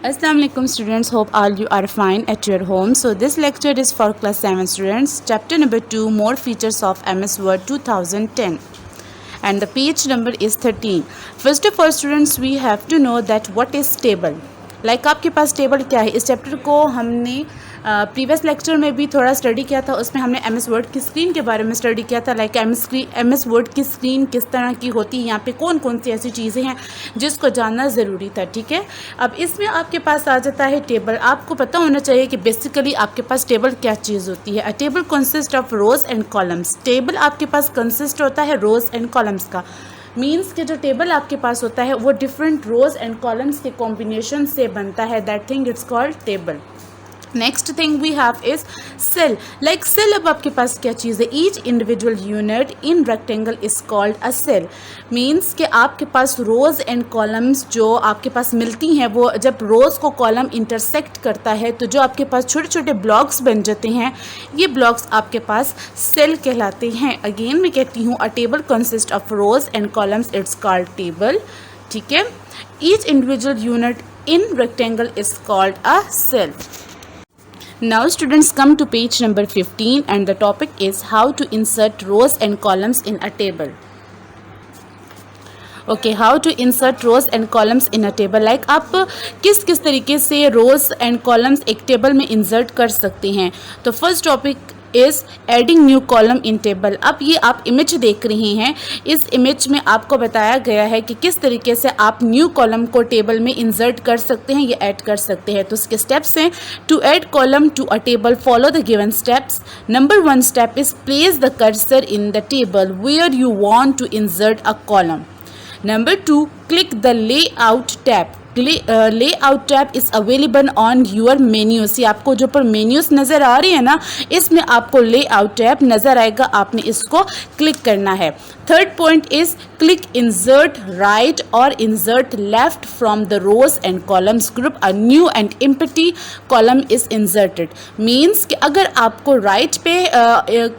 Assalamu alaikum students, hope all you are fine at your home. So this lecture is for class 7 students, chapter number 2, more features of MS Word 2010, and the page number is 13. First of all students, we have to know that what is table. Like आपके पास table क्या है, इस chapter को हमने previous lecture में भी थोड़ा study किया था. उसमें हमने एमएस वर्ड की स्क्रीन के बारे में स्टडी किया था. लाइक एमएस वर्ड की स्क्रीन किस तरह की होती है, यहाँ पे कौन कौन सी ऐसी चीज़ें हैं जिसको जानना ज़रूरी था. ठीक है, अब इसमें आपके पास आ जाता है टेबल. आपको पता होना चाहिए कि बेसिकली आपके पास टेबल क्या चीज़ होती है. A table consist of rows and columns. Table आपके पास कंसिस्ट होता है रोज एंड कॉलम्स का. मीन्स के जो टेबल आपके पास होता है वो डिफरेंट रोज एंड कॉलम्स के कॉम्बिनेशन से बनता है. That thing it's called table. Next thing we have is cell. Like cell, अब आपके पास क्या चीज़ है, each individual unit in rectangle is called a cell. Means कि आपके पास रोज एंड कॉलम्स जो आपके पास मिलती हैं, वो जब रोज को कॉलम इंटरसेक्ट करता है तो जो आपके पास छोटे छोटे ब्लॉक्स बन जाते हैं, ये ब्लॉक्स आपके पास सेल कहलाते हैं. अगेन मैं कहती हूँ, a table consist of rows and columns, it's called table. ठीक है, each individual unit in rectangle is called a cell. Now students, come to page number 15 and the topic is how to insert rows and columns in a table. Okay, how to insert rows and columns in a table. Like आप किस किस तरीके से rows and columns एक table में insert कर सकते हैं. तो first topic is adding new column in table. अब ये आप इमेज देख रहे हैं, इस इमेज में आपको बताया गया है कि किस तरीके से आप न्यू कॉलम को टेबल में इंसर्ट कर सकते हैं या ऐड कर सकते हैं. तो उसके स्टेप्स हैं. To add column to a table, follow the given steps. Number 1 step is place the cursor in the table where you want to insert a column. Number 2, click the layout tab. Layout tab is available on your menus. ये आपको जो पर menus नज़र आ रही है ना, इसमें आपको लेआउट टैब नज़र आएगा, आपने इसको क्लिक करना है. Third point is click insert right और insert left from the rows and columns group. A new and empty column is inserted. Means कि अगर आपको राइट पे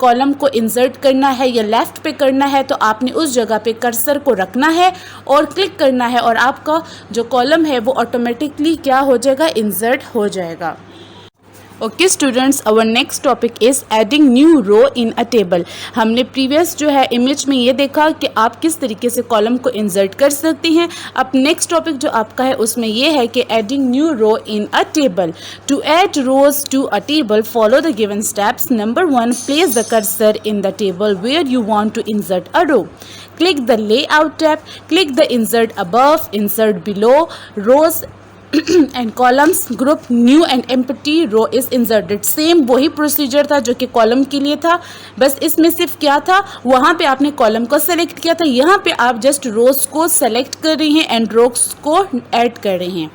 कॉलम को इंसर्ट करना है या लेफ्ट पे करना है, तो आपने उस जगह पे कर्सर को रखना है और क्लिक करना है, और आपका जो कॉलम है वो ऑटोमेटिकली क्या हो जाएगा, इंसर्ट हो जाएगा. Okay students, our next topic is adding new row in a table. हमने प्रीवियस जो है इमेज में ये देखा कि आप किस तरीके से कॉलम को इंसर्ट कर सकते हैं. अब नेक्स्ट टॉपिक जो आपका है उसमें ये है कि adding new row in a table. To add rows to a table, follow the given steps. Number 1, place the cursor in the table where you want to insert a row. Click the layout tab, click the insert above, insert below, rows and columns group, new and empty row is inserted. Same वही procedure था जो कि column के लिए था, बस इसमें सिर्फ क्या था, वहाँ पे आपने कॉलम को सेलेक्ट किया था, यहाँ पे आप जस्ट रोज को सेलेक्ट कर रहे हैं एंड रोज को ऐड कर रहे हैं.